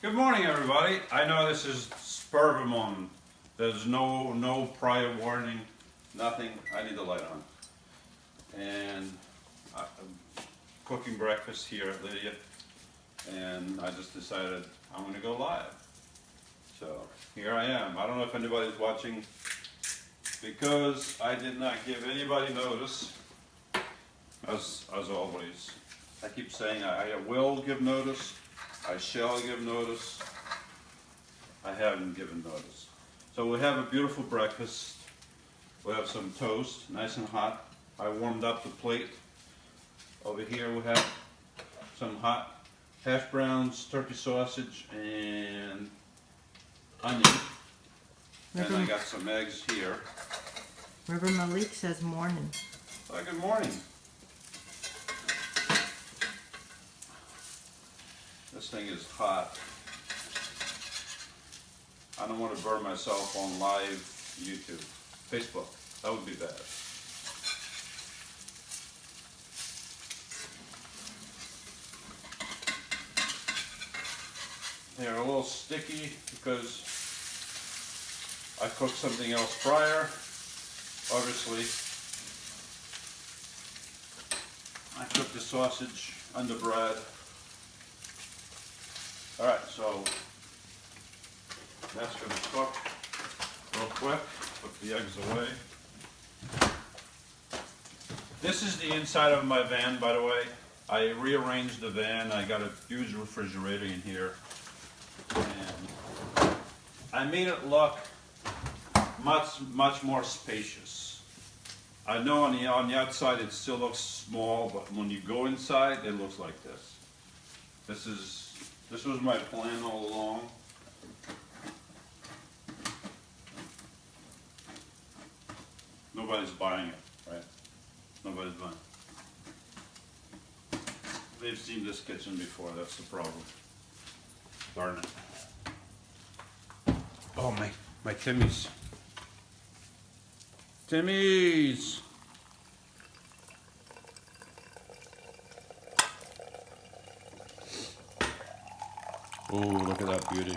Good morning, everybody. I know this is spur of a moment. There's no prior warning, nothing. I need the light on. And I'm cooking breakfast here at Lidia, and I just decided I'm going to go live. So here I am. I don't know if anybody's watching because I did not give anybody notice, as always. I keep saying I will give notice. I shall give notice. I haven't given notice. So we have a beautiful breakfast. We have some toast, nice and hot. I warmed up the plate. Over here we have some hot hash browns, turkey sausage, and onion. And I got some eggs here. Reverend Malik says morning. Good morning. This thing is hot. I don't want to burn myself on live YouTube. Facebook, that would be bad. They're a little sticky because I cooked something else prior. Obviously, I cooked the sausage under bread. Alright, so that's going to cook real quick. Put the eggs away. This is the inside of my van, by the way. I rearranged the van. I got a huge refrigerator in here. And I made it look much more spacious. I know on the outside it still looks small, but when you go inside, it looks like this. This was my plan all along. Nobody's buying it, right? Nobody's buying it. They've seen this kitchen before, that's the problem. Darn it. Oh, my Timmies. Timmies! Oh, look at that beauty.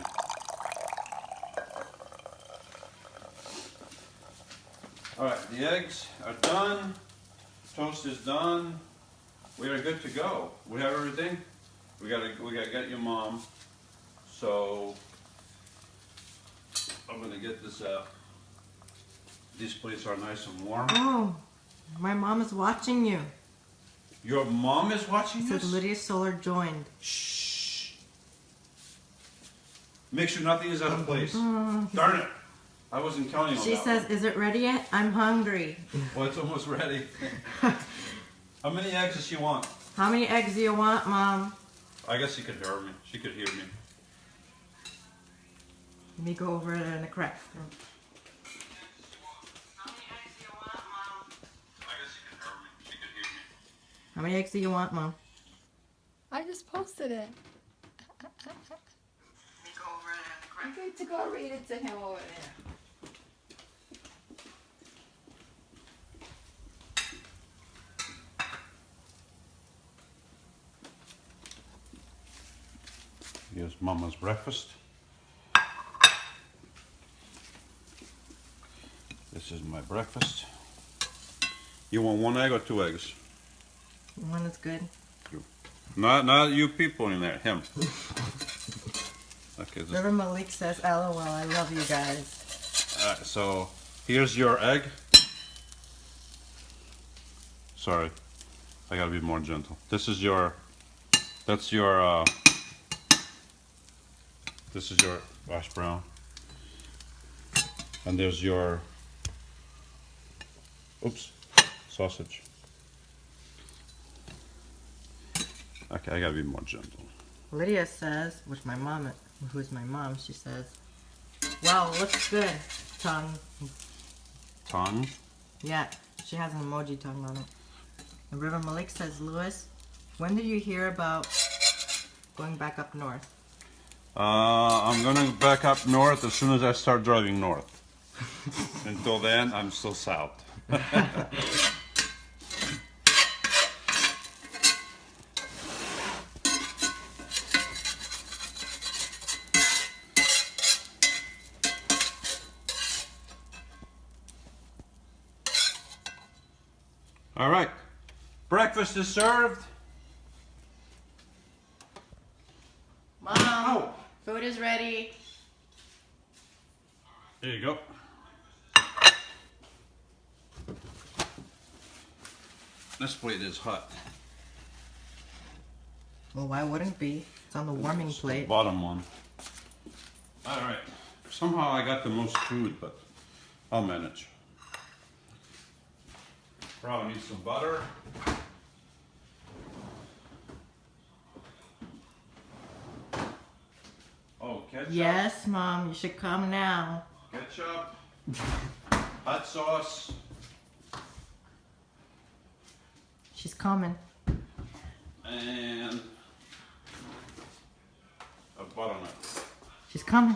Alright, the eggs are done. Toast is done. We are good to go. We have everything. We gotta get your mom. So I'm gonna get this out. These plates are nice and warm. Oh, my mom is watching you. Your mom is watching It this? says Lydia Solar joined. Shh. Make sure nothing is out of place. Darn it. I wasn't counting on that. She says, is it ready yet? I'm hungry. Well, it's almost ready. How many eggs does she want? How many eggs do you want, Mom? I guess she could hear me. She could hear me. Let me go over it in a crack. How many eggs do you want, Mom? I just posted it. I'm going to go read it to him over there. Here's Mama's breakfast. This is my breakfast. You want one egg or two eggs? One is good. Not you people in there, him. Okay. Reverend Malik says, LOL, I love you guys. Alright, so here's your egg. Sorry, I gotta be more gentle. This is your hash brown. And there's your, sausage. Okay, I gotta be more gentle. Lydia says, who's my mom, she says, wow, looks good, tongue. Tongue? Yeah, she has an emoji tongue on it. And Reverend Malik says, Louis, when did you hear about going back up north? I'm gonna back up north as soon as I start driving north. Until then, I'm still south. All right, breakfast is served. Mom, food is ready. There you go. This plate is hot. Well, why wouldn't it be? It's on the warming It's the plate. bottom one. All right. Somehow I got the most food, but I'll manage. Probably need some butter. Oh, ketchup. Yes, Mom, you should come now. Ketchup. Hot sauce. She's coming. And a butternut. She's coming.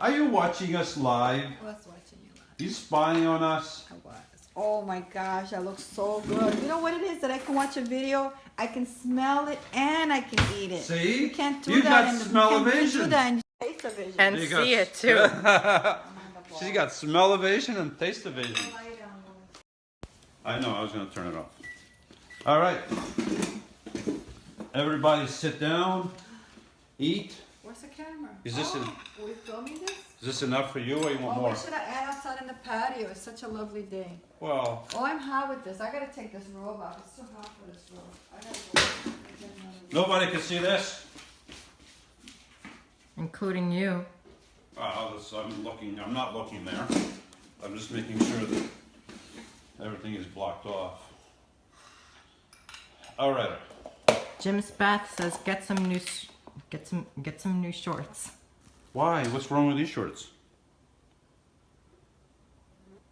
Are you watching us live? I was watching you. You spying on us? I was. Oh my gosh, that looks so good. You know what it is? That I can watch a video, I can smell it, and I can eat it. See? You can't do You that got in the smell-o-vision. You can't do that in taste-o-vision. And You see it too. She's got smell-o-vision and taste-o-vision. I know, I was going to turn it off. All right. Everybody sit down, eat. Where's the camera? Is this Are we filming this? Is this enough for you or you want Oh, more? we should have add outside in the patio. It's such a lovely day. Well, Oh, I'm hot with this. I gotta take this robe off. It's too hot for this robe. I gotta go get another robe. nobody can see this. Including you. I'm not looking there. I'm just making sure that everything is blocked off. All right. Jim's Bath says get some new shorts. Why? What's wrong with these shorts?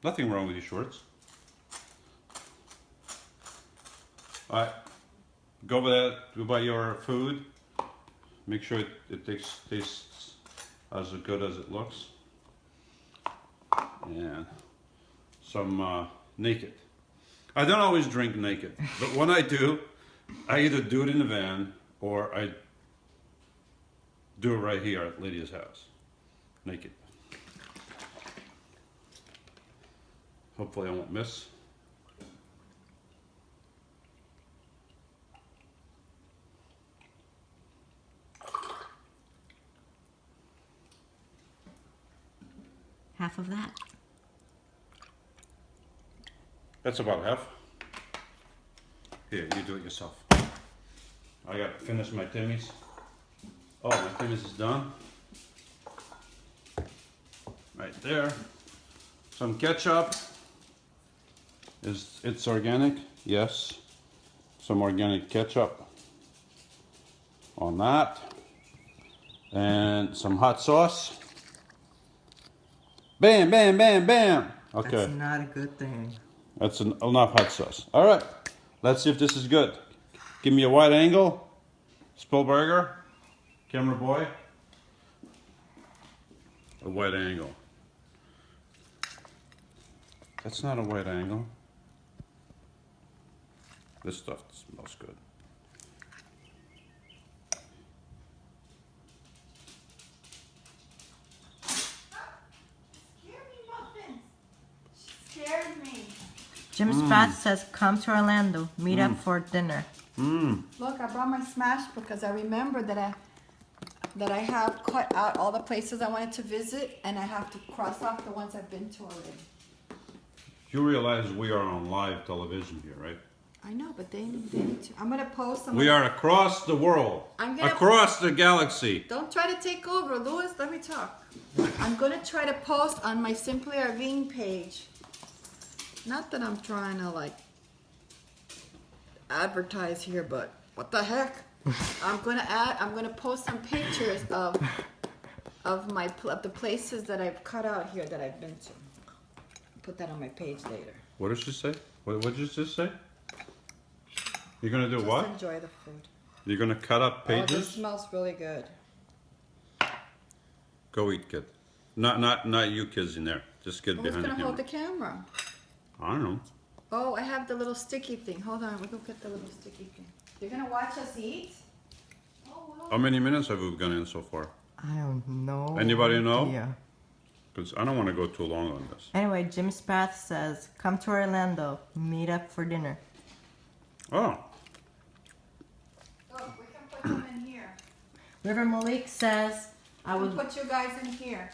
Nothing wrong with these shorts. All right. Go buy your food. Make sure it tastes as good as it looks. And some naked. I don't always drink naked, but when I do, I either do it in the van or I do it right here at Lydia's house. Naked. Hopefully I won't miss. Half of that. That's about half. Here, you do it yourself. I got to finish my Timmies. Oh, my Timmies is done. Right there. Some ketchup. It's organic? Yes. Some organic ketchup on that. And some hot sauce. Bam, bam, bam, bam. Okay. That's not a good thing. That's enough hot sauce. All right, let's see if this is good. Give me a wide angle. Spielberger, camera boy. A wide angle. That's not a wide angle. This stuff smells good. Scared me. Jim's Bath says come to Orlando. Meet up for dinner. Look, I brought my smash book because I remember that I have cut out all the places I wanted to visit, and I have to cross off the ones I've been to already. You realize we are on live television here, right? I know, but they need to. I'm gonna post some. We are across the world, I'm across the galaxy. Don't try to take over, Louis. Let me talk. I'm gonna try to post on my SimplyRVing page. Not that I'm trying to like advertise here, but what the heck? I'm gonna post some pictures of the places that I've cut out here that I've been to. Put that on my page later. What did she say? What did you just say? You're gonna do Just what? enjoy the food. You're gonna cut up Oh, this pages? smells really good. Go eat, kid. Not you kids in there. Just get Who's behind the gonna hold the camera. camera? I don't know. Oh, I have the little sticky thing. Hold on, we'll go get the little sticky thing. You're gonna watch us eat? Oh, wow. How many minutes have we gone in so far? I don't know. Anybody know? idea. because I don't want to go too long on this. Anyway, Jim Spath says, come to Orlando, meet up for dinner. Oh, Look, we can put them in here. River Malik says, We'll put you guys in here.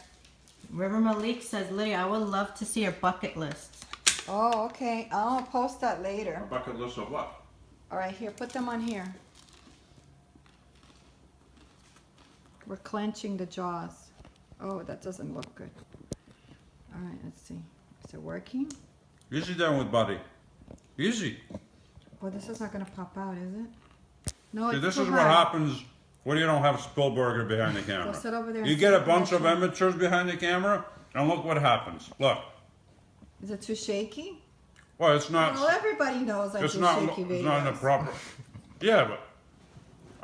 River Malik says, Lydia, I would love to see your bucket list. Oh, okay. I'll post that a later. bucket list of what? All right, here, put them on here. We're clenching the jaws. Oh, that doesn't look good. All right, let's see. Is it working? Easy down with Buddy. Easy. Well, this is not gonna pop out, is it? No, See, it's this too is what high. happens when you don't have Spielberger behind the Go camera. sit over there. You and get see a bunch of connection. amateurs behind the camera, and look what happens. Look. Is it too shaky? Well, it's not. Well, everybody knows I It's do not. shaky It's not in the videos. proper. Yeah, but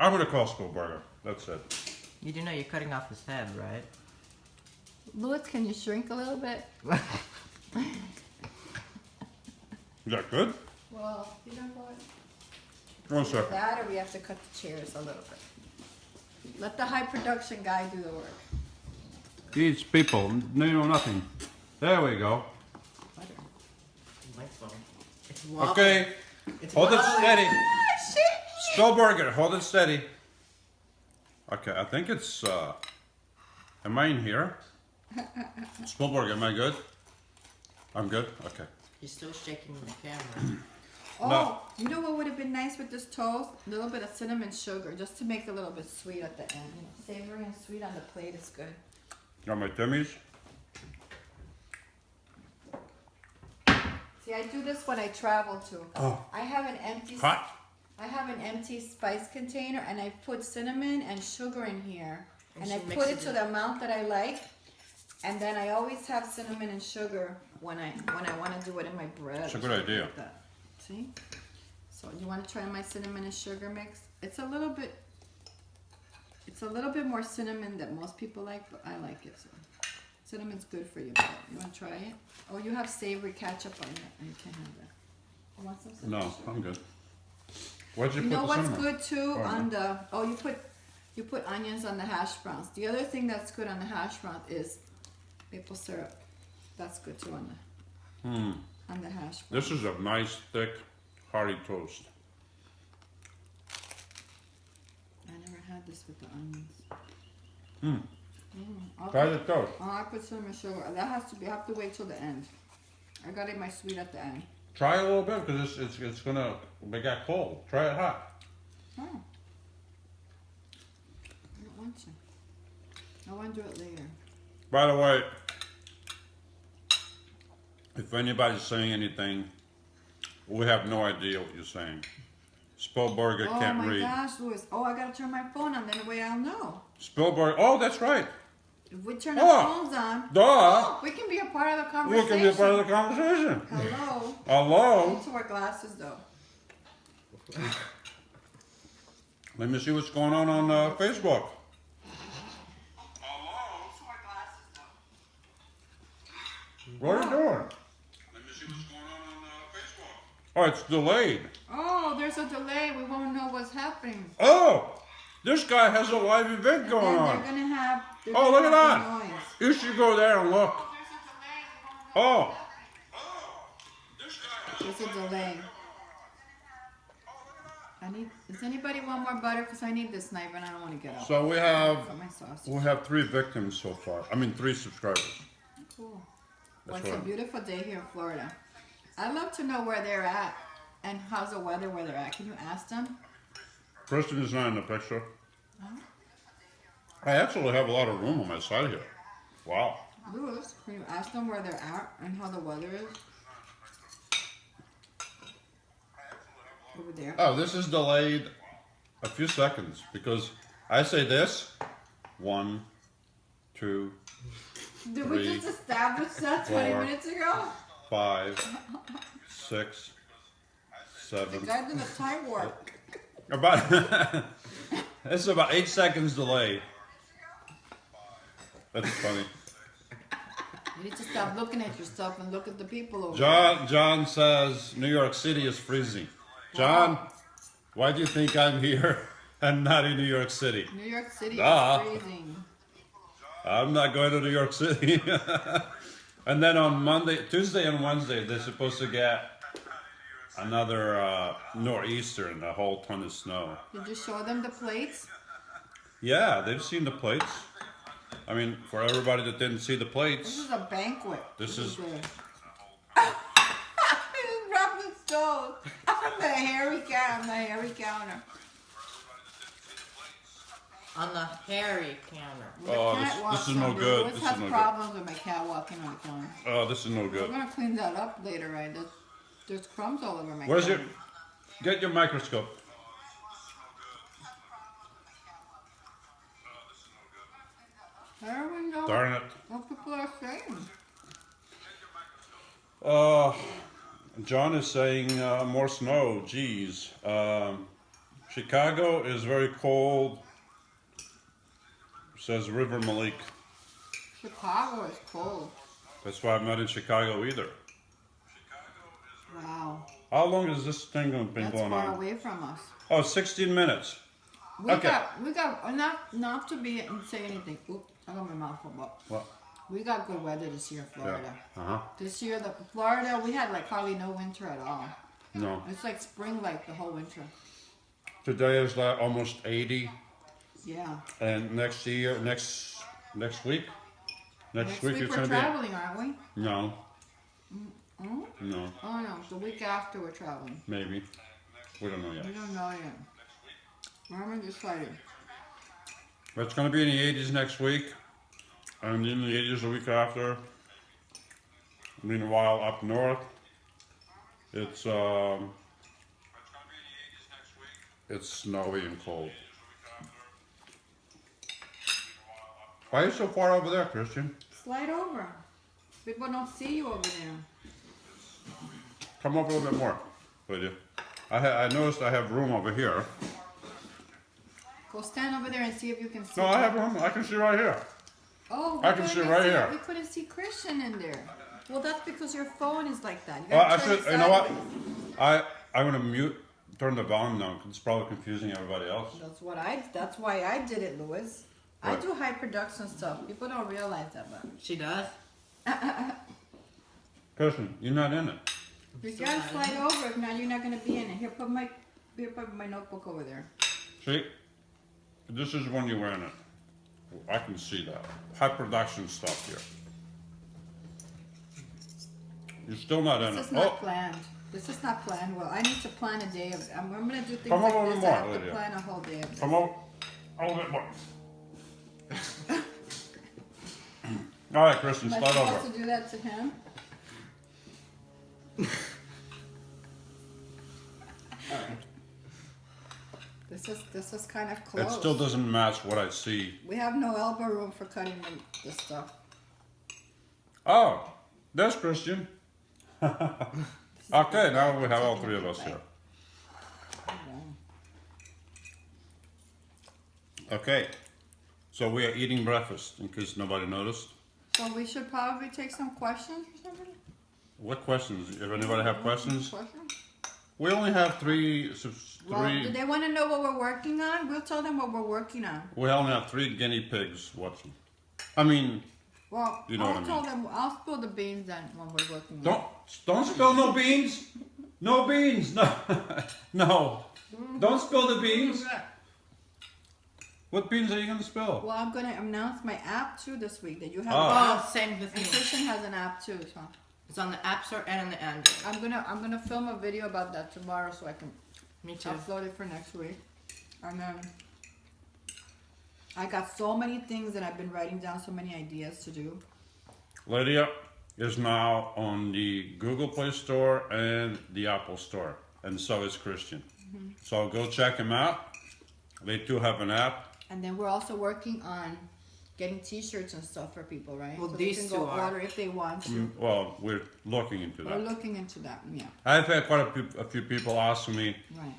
I'm gonna call Spielberger. That's it. You do know you're cutting off his head, right? Louis, can you shrink a little bit? Is that good? Well, you know what? One second. That or we have to cut the chairs a little bit. Let the high production guy do the work. These people, they know nothing. There we go. Butter. My phone. It's Okay. Hold it steady. Spielberger, hold it steady. Okay, I think it's, am I in here? Spielberger, am I good? I'm good? Okay. He's still shaking the camera. Oh, No. you know what would have been nice with this toast? A little bit of cinnamon sugar, just to make it a little bit sweet at the end. You know, savory and sweet on the plate is good. Got my Timmies? See, I do this when I travel too. Oh. I have an empty. Hot. I have an empty spice container, and I put cinnamon and sugar in here, And and she I put it mixes to it. the amount that I like. And then I always have cinnamon and sugar when I want to do it in my bread. It's a or good something idea. like that. See? So you want to try my cinnamon and sugar mix? It's a little bit more cinnamon than most people like, but I like it. So cinnamon's good for you. But you want to try it? Oh, you have savory ketchup on it, and you can't have that. You want some cinnamon? No, sugar? I'm good. What'd you You put know the what's cinnamon? good too Oh, on the you put onions on the hash browns. The other thing that's good on the hash brown is maple syrup. That's good too on the hash brown. This is a nice, thick, hearty toast. I never had this with the onions. Try the toast. Oh, I put cinnamon sugar. That has to be. I have to wait till the end. I got it my sweet at the end. Try it a little bit because it's gonna make that cold. Try it hot. Oh. I don't want to. I want to do it later. By the way, if anybody's saying anything, we have no idea what you're saying. Spielberger Oh can't my read. gosh, Louis. Oh, I gotta turn my phone on. Then the way I'll know. Spielberger. Oh, that's right. If we turn our Oh, phones on, duh. we can be a part of the We conversation. can be a part of the conversation. Hello. Hello. Need to wear glasses though. Let me see what's going on Facebook. What are you doing? Let me see what's going on Facebook. Oh, it's delayed. Oh, there's a delay. We won't know what's happening. Oh, this guy has a live event going And on. they're gonna have. they're Oh, gonna look at have the that. noise. You should go there and look. Oh, there's a delay. We won't know. Oh. This guy has There's a delay. I need. Does anybody want more butter? Because I need this knife and I don't want to get up. So we have Cut my sausage. 3 victims so far. I mean 3 subscribers. Cool. Well, That's it's a right. beautiful day here in Florida. I'd love to know where they're at and how's the weather where they're at. Can you ask them? Kristen is not in the picture. I actually have a lot of room on my side here. Wow. Louis, can you ask them where they're at and how the weather is? Over there. Oh, this is delayed a few seconds because I say this. 1, 2, Did we 3, just establish that 20 4. minutes ago? 5, 6, The 7. guy did a time warp. About it's about 8 seconds delay. That's funny. You need to stop looking at yourself and look at the people over John says New York City is freezing. John, why do you think I'm here and not in New York City? there. New York City Duh. is freezing. I'm not going to New York City. And then on Tuesday and Wednesday, they're supposed to get another nor'easter and a whole ton of snow. Did you show them the plates? Yeah, they've seen the plates. I mean, for everybody that didn't see the This plates, is a banquet. This is- good. Rubbing stove. I'm the hairy counter. On the hairy counter. The Oh, cat this walks is no under. good. Always This has is no good. problems with my cat walking on the counter. oh, this is no We're good. gonna clean that up later, right? There's crumbs all over my Where's your? counter. Get your microscope. There we go. Darn it. What people are saying. John is saying more snow. Geez. Chicago is very cold. Says River Malik. Chicago is cold. That's why I'm not in Chicago either. Wow. How long has this thing been That's going far on? away from us. Oh, 16 minutes. We Okay. got not to be and say anything. Oop, I got my mouth full, but What? we got good weather this year in Florida. Uh-huh. This year, Florida, we had like hardly no winter at all. No. It's like spring, like the whole winter. Today is like almost 80. Yeah. And next week, next week Next it's week gonna we're traveling, aren't we? be no, Oh? no, Oh no, the week after we're traveling. maybe. We don't know yet. We don't know yet. We haven't decided. But it's gonna be in the 80s next week, and in the 80s the week after. Meanwhile, up north, it's snowy and cold. Why are you so far over there, Christian? Slide over. People don't see you over there. Come up a little bit more, Lydia. I noticed I have room over here. Go stand over there and see if you can see. No, I have room. I can see right here. Oh, I can see right here. We couldn't see Christian in there. Well, that's because your phone is like that. You Well, gotta I turn should. it You know what? sideways. I'm gonna turn the volume down. 'Cause it's probably confusing everybody else. That's why I did it, Louis. I Right. do high production stuff. People don't realize that, but She does? Christian, you're not in it. you gotta slide over. If not, you're not gonna be in it. Here, put my notebook over there. See, this is when you were in it. I can see that high production stuff here. You're still not in This it. is not planned. This is not planned well. I need to plan a day of. I'm gonna do things Come like over this. more, I have to Lydia. plan a whole day of this. Come over. A little bit more. All right, Christian, Am I slide supposed over. to do that to him? This is kind of close. It still doesn't match what I see. We have no elbow room for cutting this stuff. Oh, there's Christian. Okay, now we have all three of us here. Okay, so we are eating breakfast, in case nobody noticed. So we should probably take some questions or something. What questions? If anybody have questions? Questions? We only have three. Well, do they want to know what we're working on? We'll tell them what we're working on. We only have 3 guinea pigs watching. I mean, Well, You know I'll what I tell mean. them. I'll spill the beans then when we're working on. don't spill no beans. No beans. No, no. Don't spill the beans. What beans are you gonna spill? Well, I'm gonna announce my app too this week. That you have. Oh, same with And me. Christian has an app too. So It's on the App Store and on the Android. I'm gonna film a video about that tomorrow so I can Me too. upload it for next week. And then I got so many things that I've been writing down, so many ideas to do. Lydia is now on the Google Play Store and the Apple Store, and so is Christian. So go check them out. They too have an app. And then we're also working on getting T-shirts and stuff for people, right? Well, so these they can two go are. order if they want to. Well, we're looking into We're that. looking into that. Yeah, I've had quite a few people ask me right.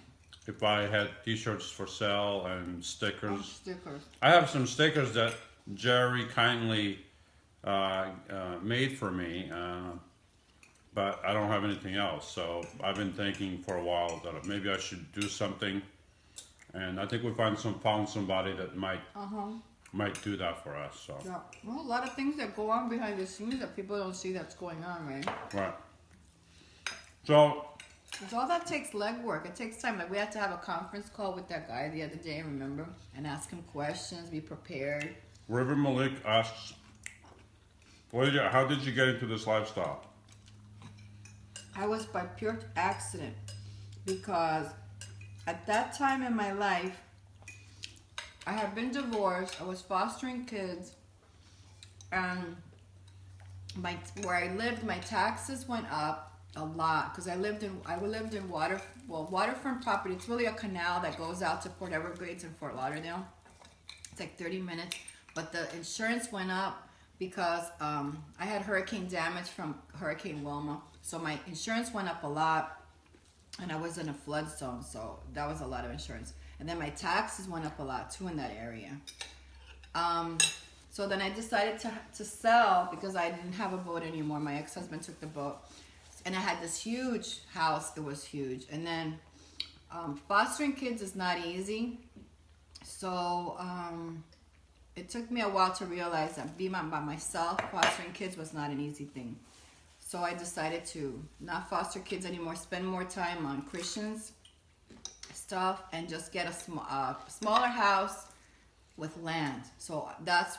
if I had T-shirts for sale and Oh, stickers. stickers. I have some stickers that Jerry kindly made for me, but I don't have anything else. So I've been thinking for a while that maybe I should do something, and I think we found somebody that might might do that for us. So Yeah. Well, a lot of things that go on behind the scenes that people don't see that's going on, right? right. So So all that takes legwork. It takes time. Like we had to have a conference call with that guy the other day, remember? And ask him questions, be prepared. River Malik asks, Lidia, how did you get into this lifestyle? I was by pure accident because at that time in my life, I had been divorced. I was fostering kids, and where I lived, my taxes went up a lot because I lived in waterfront property. It's really a canal that goes out to Port Everglades and Fort Lauderdale. It's like 30 minutes, but the insurance went up because I had hurricane damage from Hurricane Wilma, so my insurance went up a lot, and I was in a flood zone, so that was a lot of insurance. And then my taxes went up a lot too in that area. So then I decided to sell because I didn't have a boat anymore. My ex-husband took the boat. And I had this huge house. It was huge. And then fostering kids is not easy. So it took me a while to realize that being by myself, fostering kids was not an easy thing. So I decided to not foster kids anymore, spend more time on Christians stuff, and just get a smaller house with land. So that's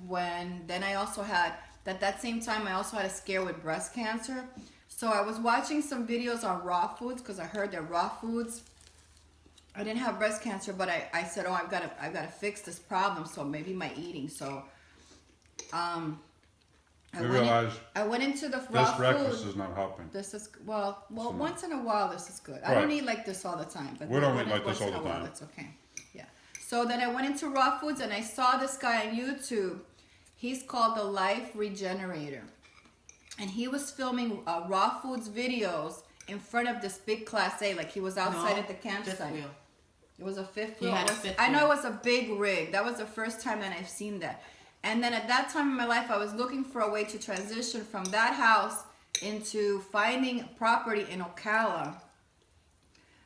when, then I also had, at that same time, I also had a scare with breast cancer. So I was watching some videos on raw foods because I heard that raw foods, I didn't have breast cancer, but I said, oh, I've got to fix this problem. So maybe my eating. So I went into the raw this breakfast food. is not helping. This is well, once in a while this is good. I Right. don't eat like this all the time, but We don't when eat like once this all in a the while, time. it's okay. Yeah. So then I went into raw foods and I saw this guy on YouTube. He's called the Life Regenerator, and he was filming raw foods videos in front of this big Class A, like he was outside at the campsite. Fifth wheel. It was a fifth He wheel. had a fifth I know wheel. it was a big rig. That was the first time that I've seen that. And then at that time in my life, I was looking for a way to transition from that house into finding property in Ocala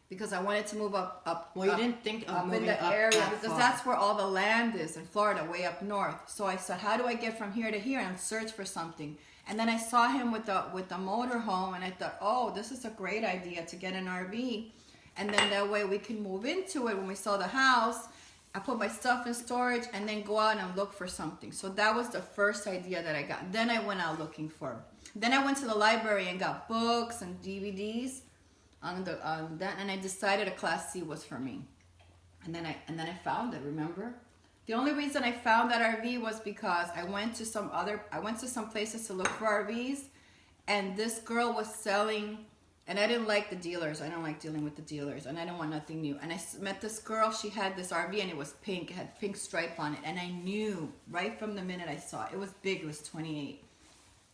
because I wanted to move up. Well, you didn't think of up in moving the up area that because far. that's where all the land is in Florida, way up north. So I said, how do I get from here to here and search for something? And then I saw him with the motor home, and I thought, oh, this is a great idea to get an RV. And then that way we can move into it when we sell the house. I put my stuff in storage and then go out and look for something. So that was the first idea that I got. Then I went out looking for. Then I went to the library and got books and DVDs on that, and I decided a Class C was for me. And then I found it. Remember, the only reason I found that RV was because I went to some places to look for RVs, and this girl was selling. And I didn't like the dealers. I don't like dealing with the dealers. And I didn't want nothing new. And I met this girl. She had this RV and it was pink. It had pink stripe on it. And I knew right from the minute I saw it. It was big. It was 28.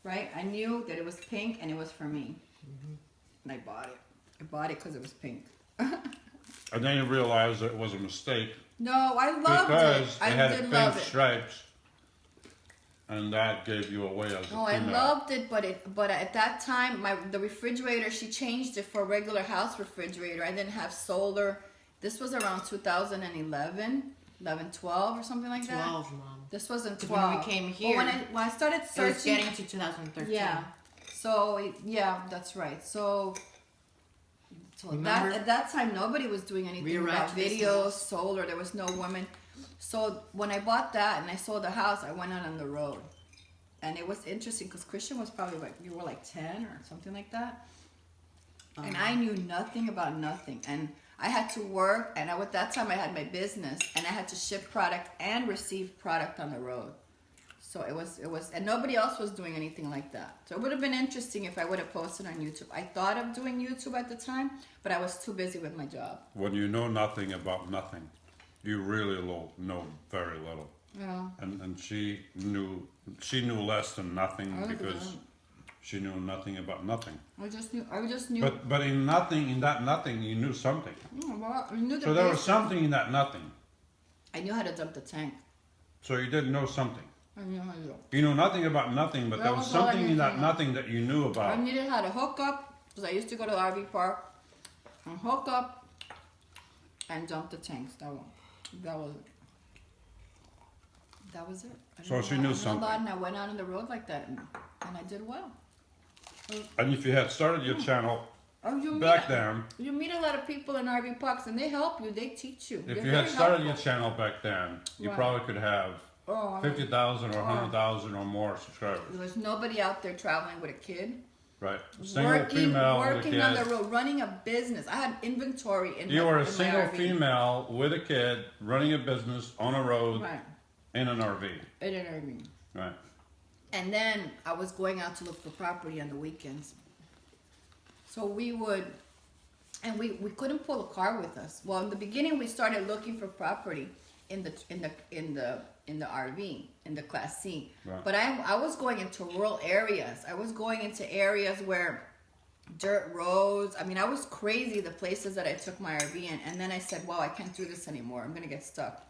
Right? I knew that it was pink and it was for me. Mm-hmm. And I bought it. I bought it because it was pink. And then you realize that it was a mistake No, I loved because it. I it had did love pink it. stripes, and that gave you away as a Oh, I female. loved it, but at that time, the refrigerator, she changed it for a regular house refrigerator. I didn't have solar. This was around 2011, 12 or something like that. 12, Mom. This wasn't 'Cause 12. when we came But here, when I started It was searching, getting to 2013. yeah. So yeah, that's right. So Remember? at that time, nobody was doing anything about Re-racked this videos, house. solar. There was no woman. So when I bought that and I sold the house, I went out on the road. And it was interesting because Christian was probably like, you were like 10 or something like that. And I knew nothing about nothing. And I had to work, and at that time I had my business, and I had to ship product and receive product on the road. So it was, and nobody else was doing anything like that. So it would have been interesting if I would have posted on YouTube. I thought of doing YouTube at the time, but I was too busy with my job. When you know nothing about nothing, you really know very little. Yeah. And she knew less than nothing I because don't. she knew nothing about nothing. I just knew. But in that nothing, you knew something. Oh, well, I knew the So there was basics. something in that nothing. I knew how to dump the tank. So you did know something. I knew how to do it. You know nothing about nothing, but That there was was all I something in needed that to know. nothing that you knew I about. needed how to hook up, because I used to go to the RV park and hook up and dump the tanks. That was it. That was it. So she knew something. And I went out on the road like that, and I did well. And if you had started your channel You back then, you meet a lot of people in RV parks, and they help you. They teach you. if They're you had very started your helpful. channel back then, you Right. probably could have Oh, 50,000 or 100,000 or more subscribers. There's nobody out there traveling with a kid. Right. Single female with a working on the kid. road, running a business. I had inventory in You my, were a in my single RV. female with a kid running a business on a road Right. in an RV. In an RV. Right. And then I was going out to look for property on the weekends. So we would, and we couldn't pull a car with us. Well, in the beginning, we started looking for property in the RV, in the Class C. Right. But I was going into rural areas. I was going into areas where dirt roads. I mean, I was crazy the places that I took my RV in. And then I said, wow, I can't do this anymore. I'm gonna get stuck.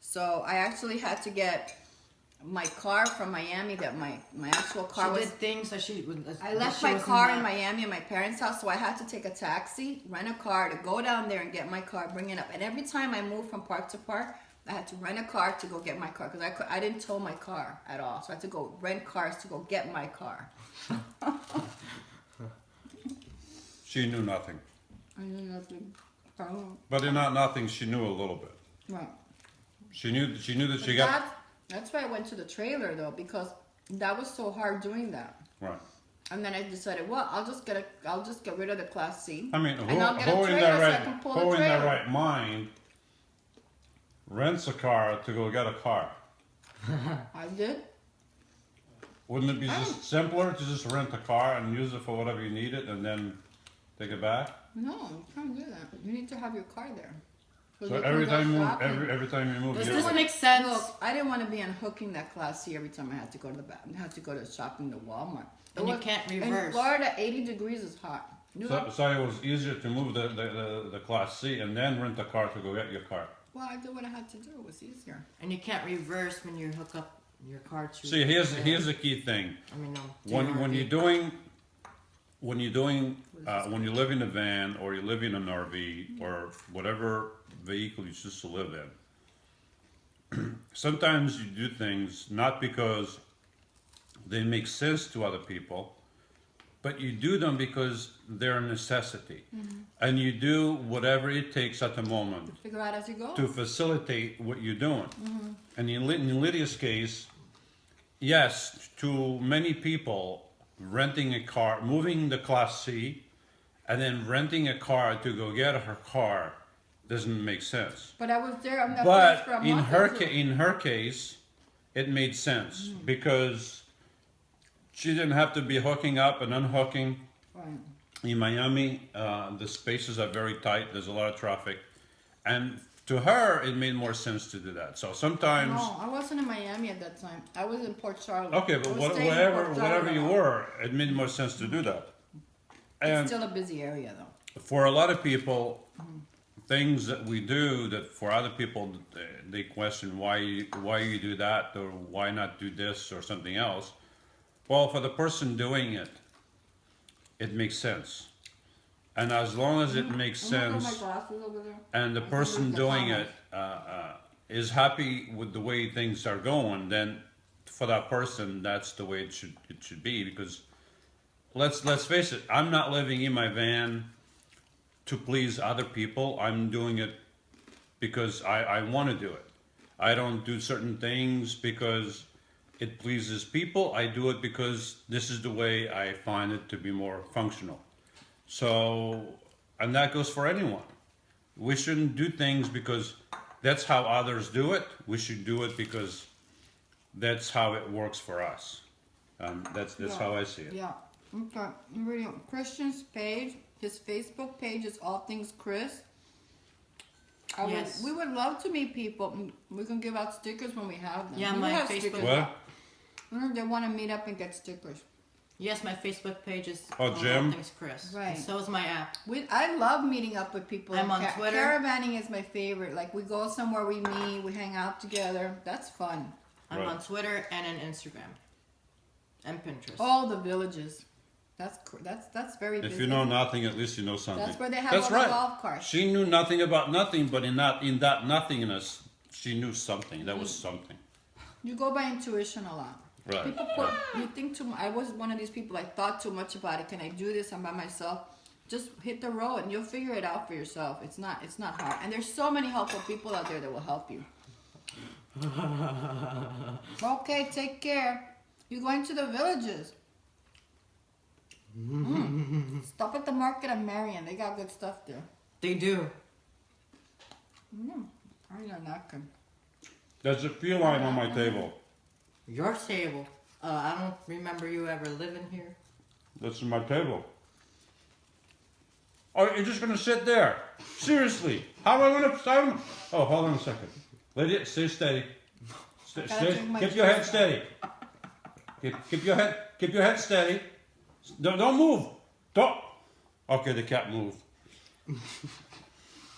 So I actually had to get my car from Miami. That my actual car She was. did things that she would. I left my car in Miami at my parents' house, so I had to take a taxi, rent a car to go down there and get my car, bring it up. And every time I moved from park to park, I had to rent a car to go get my car because I didn't tow my car at all. So I had to go rent cars to go get my car. She knew nothing. I knew nothing. But in not nothing, she knew a little bit. Right. She knew that she But got. that's why I went to the trailer though, because that was so hard doing that. Right. And then I decided, well, I'll just get rid of the Class C. I mean, and I'll get a who in trailer their so I right, can pull who a in their trailer. right mind rents a car to go get a car? I did. Wouldn't it be just simpler to just rent a car and use it for whatever you need it and then take it back? No, you can't do that. You need to have your car there. So you can every go time you move, shopping. every time you move, Does you this make sense? Look, I didn't want to be unhooking that Class C every time I had to go to the back. I had to go to shopping to Walmart. And you can't In reverse. Florida, 80 degrees is hot. You know? so it was easier to move the Class C and then rent a car to go get your car. Well, I did what I had to do. It was easier. And you can't reverse when you hook up your car to. See, here's the key thing. I mean, no. When you live in a van or you live in an RV or whatever vehicle you choose to live in, sometimes you do things not because they make sense to other people, but you do them because they're a necessity, and you do whatever it takes at the moment Figure out as you go. to facilitate what you're doing. And in Lydia's case, yes, to many people, renting a car, moving the Class C, and then renting a car to go get her car doesn't make sense. But I was there on that place But for a in month her or two. in her case, it made sense because she didn't have to be hooking up and unhooking. Right. In Miami, the spaces are very tight. There's a lot of traffic, and to her, it made more sense to do that. So sometimes, No, I wasn't in Miami at that time. I was in Port Charlotte. okay, I but was staying in Port whatever Charlotte. you were, it made more sense to do that. And It's still a busy area though. for a lot of people, things that we do that for other people they question why you do that or why not do this or something else. Well, for the person doing it, it makes sense, and as long as it makes I'm gonna put sense my glasses over there. and the I can person read the doing it comments. is happy with the way things are going, then for that person that's the way it should be. Because let's face it, I'm not living in my van to please other people. I'm doing it because I want to do it. I don't do certain things because it pleases people. I do it because this is the way I find it to be more functional. So, and that goes for anyone. We shouldn't do things because that's how others do it. We should do it because that's how it works for us. That's Yeah. how I see it. Yeah. Okay. I'm reading Christian's page. His Facebook page is All Things Cris. Yes. We would love to meet people. We can give out stickers when we have them. Yeah, We my have Facebook- stickers. What? They want to meet up and get stickers. Yes, my Facebook page is Oh, Jim? Things Cris. Right. And so is my app. I love meeting up with people. I'm on Twitter. Caravanning is my favorite. Like we go somewhere, we meet, we hang out together. That's fun. I'm Right. on Twitter and on Instagram and Pinterest. All the villages. That's very busy. If you know nothing, at least you know something. That's where they have That's all the right. golf carts. She knew nothing about nothing, but in that nothingness, she knew something. That was something. You go by intuition a lot. Right. People put, you think too much. I was one of these people, I thought too much about it. Can I do this? I'm by myself. Just hit the road and you'll figure it out for yourself. It's not hard. And there's so many helpful people out there that will help you. Okay, take care. You're going to the villages. Stop at the market of Marion. They got good stuff there. They do. I need a napkin. There's a feline on my table. Your table. I don't remember you ever living here. That's my table. Oh, you're just gonna sit there? Seriously? How am I gonna stop? Oh, hold on a second. Lydia, stay steady. Keep your head steady. Keep your head steady. Don't move. Don't. Okay, the cat moved.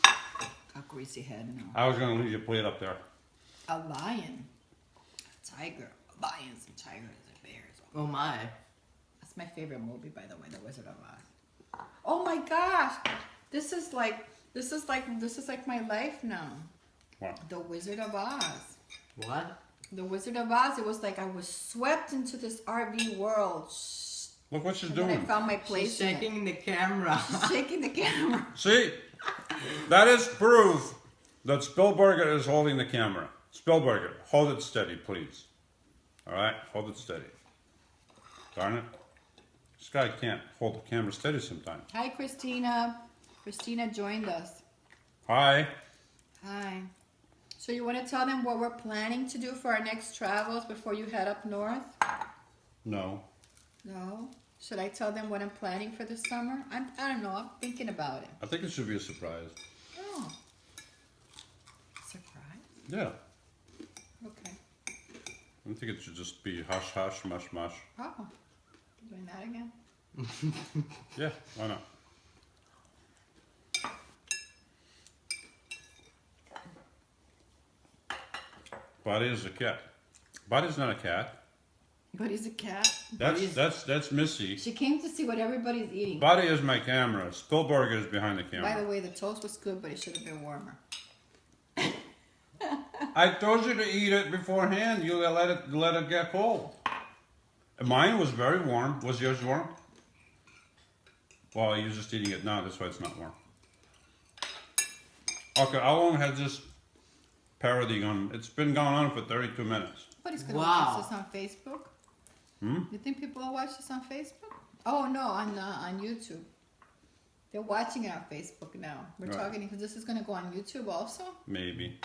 A greasy head now. I was gonna leave your plate up there. A lion. A tiger. Lions and tigers and bears. Oh my. That's my favorite movie, by the way, The Wizard of Oz. Oh my gosh. This is like my life now. What? The Wizard of Oz. What? The Wizard of Oz. It was like I was swept into this RV world. Look what she's And then I doing. found my place. She's shaking the camera. She's shaking the camera. See? That is proof that Spielberger is holding the camera. Spielberger, hold it steady, please. All right? Hold it steady. Darn it. This guy can't hold the camera steady sometimes. Hi, Christina. Christina joined us. Hi. Hi. So you want to tell them what we're planning to do for our next travels before you head up north? No. No? Should I tell them what I'm planning for this summer? I don't know. I'm thinking about it. I think it should be a surprise. Oh. Surprise? Yeah. Okay. I think it should just be hush hush, mush mush. Oh. Doing that again? Yeah, why not? Buddy is a cat. Buddy's not a cat. But he's a cat. That's Missy. She came to see what everybody's eating. Buddy is my camera. Spielberger is behind the By camera. the way, the toast was good, but it should have been warmer. I told you to eat it beforehand. You let it get cold. Mine was very warm. Was yours warm? Well, you're just eating it now. That's why it's not warm. Okay, how long has this parody gone? It's been going on for 32 minutes. Nobody's gonna Wow. watch this on Facebook. You think people will watch this on Facebook? Oh no, on YouTube. They're watching it on Facebook now. We're Right. talking because this is gonna go on YouTube also. Maybe.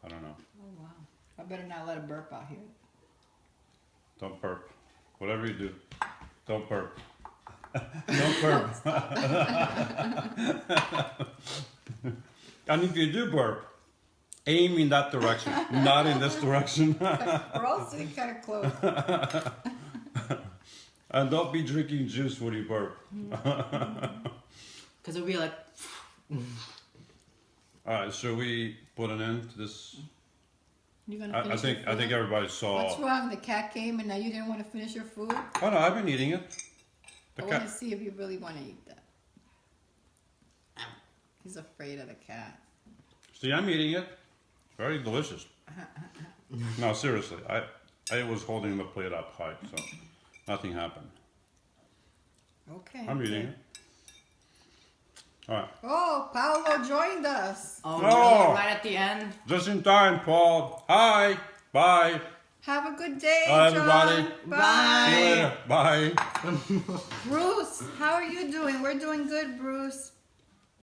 I don't know. Oh wow! I better not let a burp out here. Don't burp. Whatever you do, don't burp. Don't burp. And if you do burp, aim in that direction, not in this direction. We're all sitting kind of close. And don't be drinking juice when you burp. Because it'll be like... Alright, should we put an end to this? You gonna I finish think your I think food? everybody saw. What's wrong? The cat came and now you didn't want to finish your food. Oh no, I've been eating it. The I want cat. to see if you really want to eat that. He's afraid of the cat. See, I'm eating it. Very delicious. No, seriously, I was holding the plate up high, so nothing happened. Okay. I'm eating it. All right. Oh, Paolo joined us. Oh, No. really? Right at the end? Just in time, Paul. Hi. Bye. Have a good day, Bye, John. everybody. Bye. See you later. Bye. Bruce, how are you doing? We're doing good, Bruce.